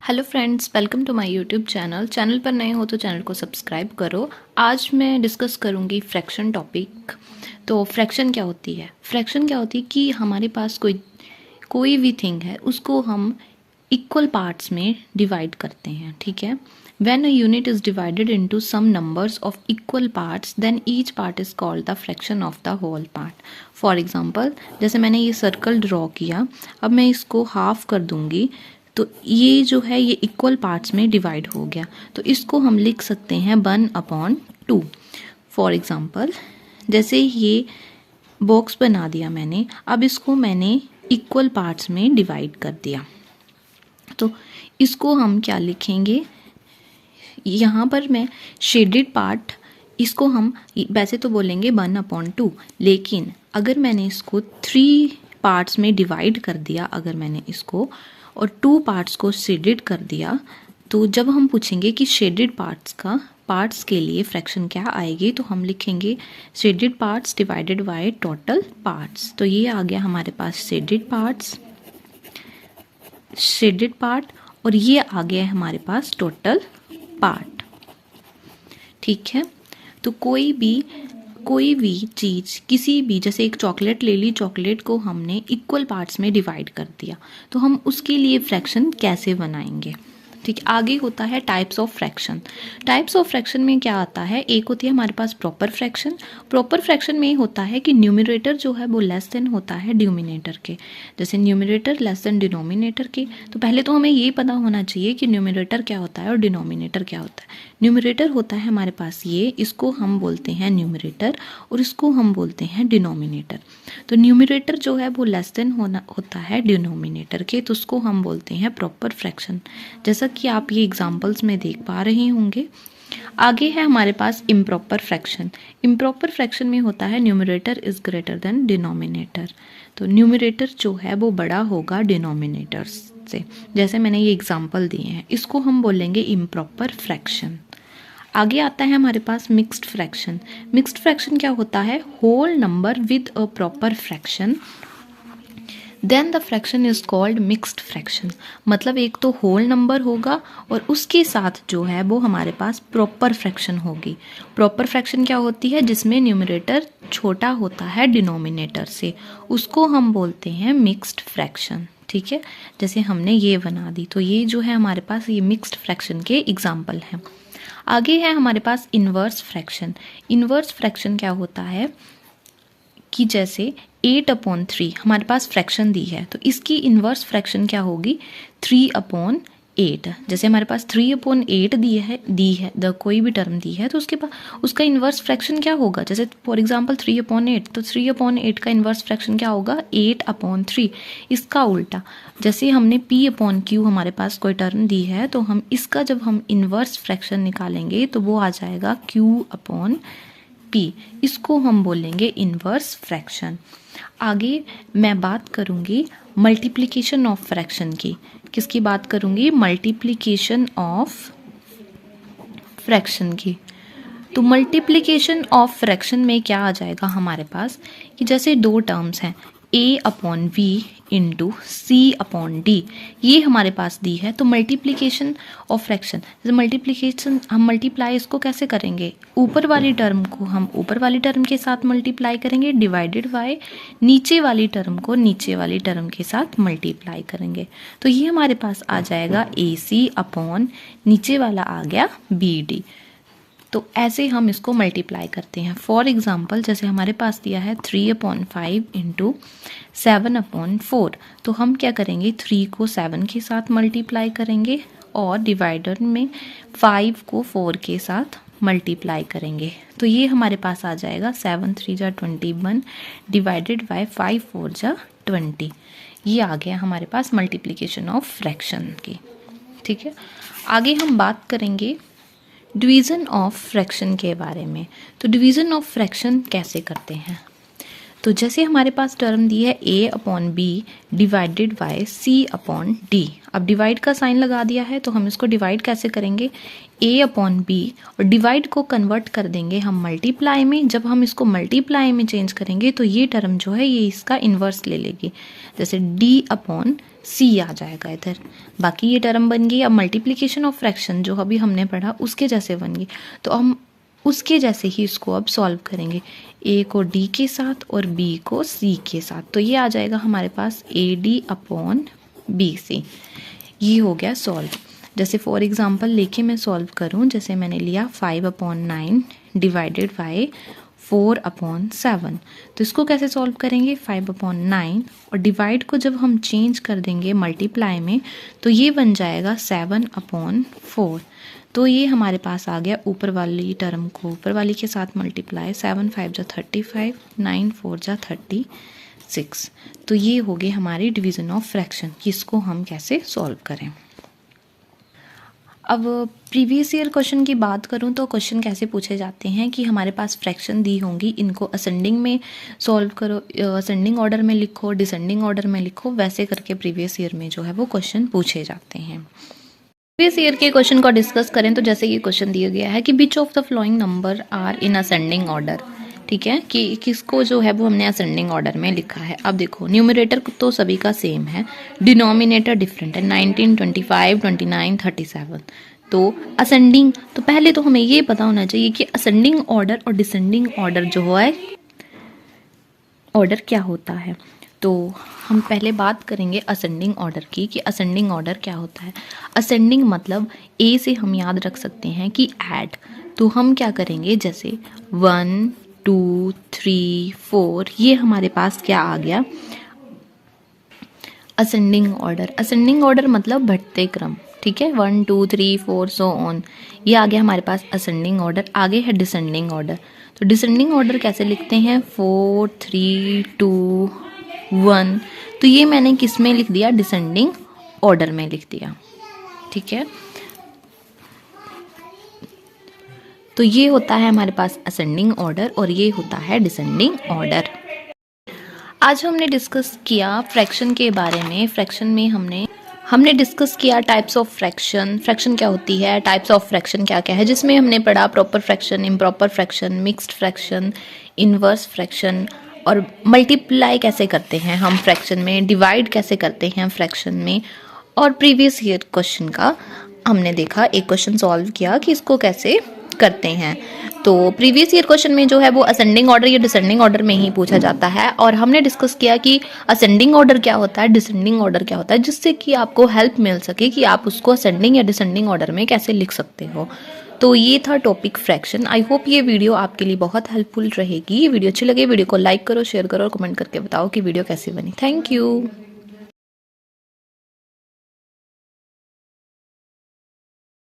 Hello friends, welcome to my YouTube channel पर नए हो तो चैनल को सब्सक्राइब करो। आज मैं डिस्कस करूंगी फ्रैक्शन टॉपिक। तो फ्रैक्शन क्या होती है? फ्रैक्शन क्या होती है कि हमारे पास कोई भी थिंग है, उसको हम इक्वल पार्ट्स में डिवाइड करते हैं। ठीक है, when a unit is divided into some numbers of equal parts then each part is called the fraction of the whole part. For example, जैसे मैंने ये सर्कल ड्रॉ किया, अब मैं इसको हाफ कर दूंगी तो ये जो है ये इक्वल पार्ट्स में डिवाइड हो गया, तो इसको हम लिख सकते हैं 1/2। फॉर एग्जांपल, जैसे ये बॉक्स बना दिया मैंने, अब इसको मैंने इक्वल पार्ट्स में डिवाइड कर दिया, तो इसको हम क्या लिखेंगे? यहाँ पर मैं शेडेड पार्ट, इसको हम वैसे तो बोलेंगे 1/2, लेकिन अगर मैंने इसको 3 पार्ट्स में डिवाइड कर दिया, अगर मैंने इसको और 2 पार्ट्स को शेडेड कर दिया, तो जब हम पूछेंगे कि शेडेड पार्ट्स के लिए फ्रैक्शन क्या आएगी, तो हम लिखेंगे shaded parts divided by total parts. तो ये आ गया हमारे पास शेडेड पार्ट और ये आ गया हमारे पास टोटल पार्ट। ठीक है, तो कोई भी चीज़, किसी भी, जैसे एक चॉकलेट ले ली, चॉकलेट को हमने इक्वल पार्ट्स में डिवाइड कर दिया, तो हम उसके लिए फ्रैक्शन कैसे बनाएंगे? ठीक, आगे होता है types of fraction. Types of fraction में क्या आता है? एक होती है हमारे पास प्रॉपर फ्रैक्शन। प्रॉपर फ्रैक्शन में होता है कि न्यूमरेटर जो है वो लेस देन होता है डिनोमिनेटर के, जैसे न्यूमरेटर लेस देन डिनोमिनेटर के। तो पहले तो हमें ये पता होना चाहिए कि न्यूमरेटर क्या होता है और डिनोमिनेटर क्या होता है। न्यूमरेटर होता है हमारे पास ये, इसको हम बोलते हैं न्यूमरेटर और इसको हम बोलते हैं डिनोमिनेटर। तो न्यूमरेटर जो है वो लेस देन होता है डिनोमिनेटर के, तो उसको हम बोलते हैं प्रॉपर फ्रैक्शन, जैसा कि आप ये एग्जांपल्स में देख पा रहे होंगे। आगे है हमारे पास इम्प्रॉपर फ्रैक्शन। इम्प्रॉपर फ्रैक्शन में होता है numerator is greater than denominator, तो न्यूमरेटर जो है वो बड़ा होगा डिनोमिनेटर से, जैसे मैंने ये एग्जांपल दिए हैं, इसको हम बोलेंगे इम्प्रॉपर फ्रैक्शन। आगे आता है हमारे पास मिक्स्ड फ्रैक्शन। मिक्स्ड फ्रैक्शन क्या होता है? Whole number with a proper fraction, then the fraction is called mixed fraction. मतलब एक तो होल नंबर होगा और उसके साथ जो है वो हमारे पास प्रॉपर फ्रैक्शन होगी। प्रॉपर फ्रैक्शन क्या होती है? जिसमें न्यूमरेटर छोटा होता है डिनोमिनेटर से, उसको हम बोलते हैं मिक्स्ड फ्रैक्शन। ठीक है, जैसे हमने ये बना दी, तो ये जो है हमारे पास ये मिक्स्ड फ्रैक्शन के एग्जाम्पल हैं। आगे है हमारे पास इन्वर्स फ्रैक्शन। इन्वर्स फ्रैक्शन क्या होता है कि जैसे 8/3 हमारे पास फ्रैक्शन दी है, तो इसकी इन्वर्स फ्रैक्शन क्या होगी? 3/8। जैसे हमारे पास 3/8 दी है कोई भी टर्म दी है, तो उसके पास उसका इन्वर्स फ्रैक्शन क्या होगा? जैसे फॉर एग्जांपल 3/8, तो 3/8 का इन्वर्स फ्रैक्शन क्या होगा? 8/3। इसका उल्टा, जैसे हमने P/Q हमारे पास कोई टर्म दी है, तो हम इसका जब हम इन्वर्स फ्रैक्शन निकालेंगे तो वो आ जाएगा Q/P, इसको हम बोलेंगे इन्वर्स फ्रैक्शन। आगे मैं बात करूंगी मल्टीप्लिकेशन ऑफ फ्रैक्शन की। किसकी बात करूंगी? मल्टीप्लिकेशन ऑफ फ्रैक्शन की। तो मल्टीप्लिकेशन ऑफ फ्रैक्शन में क्या आ जाएगा हमारे पास कि जैसे 2 टर्म्स हैं, A/V इंटू C/D, ये हमारे पास दी है, तो मल्टीप्लिकेशन ऑफ फ्रैक्शन, जैसे मल्टीप्लिकेशन हम मल्टीप्लाई इसको कैसे करेंगे? ऊपर वाली टर्म को हम ऊपर वाली टर्म के साथ मल्टीप्लाई करेंगे, डिवाइडेड बाय नीचे वाली टर्म को नीचे वाली टर्म के साथ मल्टीप्लाई करेंगे, तो ये हमारे पास आ जाएगा AC अपॉन नीचे वाला आ गया BD। तो ऐसे हम इसको मल्टीप्लाई करते हैं। फॉर एग्जाम्पल, जैसे हमारे पास दिया है 3/5 इंटू 7/4, तो हम क्या करेंगे? 3 को 7 के साथ मल्टीप्लाई करेंगे और डिवाइडर में 5 को 4 के साथ मल्टीप्लाई करेंगे, तो ये हमारे पास आ जाएगा 7 3 जा 21 डिवाइडेड बाय 5 4 जा 20। ये आ गया हमारे पास मल्टीप्लिकेशन ऑफ फ्रैक्शन की। ठीक है, आगे हम बात करेंगे डिवीज़न ऑफ फ्रैक्शन के बारे में। तो डिवीज़न ऑफ फ्रैक्शन कैसे करते हैं? तो जैसे हमारे पास टर्म दी है a upon B divided by c upon D. अब डिवाइड का साइन लगा दिया है तो हम इसको डिवाइड कैसे करेंगे, a अपॉन बी, और डिवाइड को कन्वर्ट कर देंगे हम मल्टीप्लाई में। जब हम इसको मल्टीप्लाई में चेंज करेंगे तो ये टर्म जो है ये इसका इन्वर्स ले लेगी, जैसे d अपॉन c आ जाएगा इधर। बाकी ये टर्म बन गई। अब मल्टीप्लिकेशन ऑफ फ्रैक्शन जो अभी हमने पढ़ा उसके जैसे बन गई, तो हम उसके जैसे ही इसको अब सॉल्व करेंगे, a को d के साथ और b को c के साथ। तो ये आ जाएगा हमारे पास AD अपॉन BC। ये हो गया सॉल्व। जैसे फॉर एग्जांपल लेके मैं सॉल्व करूं, जैसे मैंने लिया 5 अपॉन 9 डिवाइडेड बाय 4 अपॉन 7। तो इसको कैसे सॉल्व करेंगे, 5 अपॉन 9 और डिवाइड को जब हम चेंज कर देंगे मल्टीप्लाई में तो ये बन जाएगा 7 अपॉन 4। तो ये हमारे पास आ गया ऊपर वाली टर्म को ऊपर वाली के साथ मल्टीप्लाई, 7 5 जा 35, 9 4 जा 36। तो ये हो गए हमारी डिवीज़न ऑफ फ्रैक्शन। इसको हम कैसे सॉल्व करें। अब प्रीवियस ईयर क्वेश्चन की बात करूं तो क्वेश्चन कैसे पूछे जाते हैं कि हमारे पास फ्रैक्शन दी होंगी, इनको असेंडिंग में सॉल्व करो, असेंडिंग ऑर्डर में लिखो, डिसेंडिंग ऑर्डर में लिखो, वैसे करके प्रीवियस ईयर में जो है वो क्वेश्चन पूछे जाते हैं। प्रीवियस ईयर के क्वेश्चन को डिस्कस करें तो जैसे ये क्वेश्चन दिया गया है कि which of the following number are in ascending order. ठीक है, कि किसको जो है वो हमने असेंडिंग ऑर्डर में लिखा है। अब देखो न्यूमरेटर तो सभी का सेम है, डिनोमिनेटर डिफरेंट है, 19 25 29 37। तो असेंडिंग, तो पहले तो हमें ये पता होना चाहिए कि असेंडिंग ऑर्डर और डिसेंडिंग ऑर्डर जो है ऑर्डर क्या होता है। तो हम पहले बात करेंगे असेंडिंग ऑर्डर की कि असेंडिंग ऑर्डर क्या होता है। असेंडिंग मतलब ए से हम याद रख सकते हैं कि ऐड, तो हम क्या करेंगे, जैसे 1 2 3 4, ये हमारे पास क्या आ गया, असेंडिंग ऑर्डर। असेंडिंग ऑर्डर मतलब बढ़ते क्रम। ठीक है, 1 2 3 4 सो ऑन, ये आ गया हमारे पास असेंडिंग ऑर्डर। आगे है डिसेंडिंग ऑर्डर। तो डिसेंडिंग ऑर्डर कैसे लिखते हैं, 4 3 2 1। तो ये मैंने किस में लिख दिया, डिसेंडिंग ऑर्डर में लिख दिया। ठीक है, तो ये होता है हमारे पास असेंडिंग ऑर्डर और ये होता है डिसेंडिंग ऑर्डर। आज हमने डिस्कस किया फ्रैक्शन के बारे में। फ्रैक्शन में हमने डिस्कस किया टाइप्स ऑफ फ्रैक्शन, फ्रैक्शन क्या होती है, टाइप्स ऑफ फ्रैक्शन क्या क्या है, जिसमें हमने पढ़ा proper fraction, improper fraction, mixed fraction, inverse fraction, और मल्टीप्लाई कैसे करते हैं हम फ्रैक्शन में, डिवाइड कैसे करते हैं फ्रैक्शन में। और प्रीवियस ईयर क्वेश्चन का हमने देखा, एक क्वेश्चन सॉल्व किया कि इसको कैसे करते हैं। तो प्रीवियस ईयर क्वेश्चन में जो है वो असेंडिंग ऑर्डर या डिसेंडिंग ऑर्डर में ही पूछा जाता है, और हमने डिस्कस किया कि असेंडिंग ऑर्डर क्या होता है, डिसेंडिंग ऑर्डर क्या होता है, जिससे कि आपको हेल्प मिल सके कि आप उसको असेंडिंग या डिसेंडिंग ऑर्डर में कैसे लिख सकते हो। तो ये था टॉपिक फ्रैक्शन। आई होप ये वीडियो आपके लिए बहुत हेल्पफुल रहेगी। ये वीडियो अच्छी लगे वीडियो को लाइक करो, शेयर करो और कमेंट करके बताओ कि वीडियो कैसी बनी। Thank you.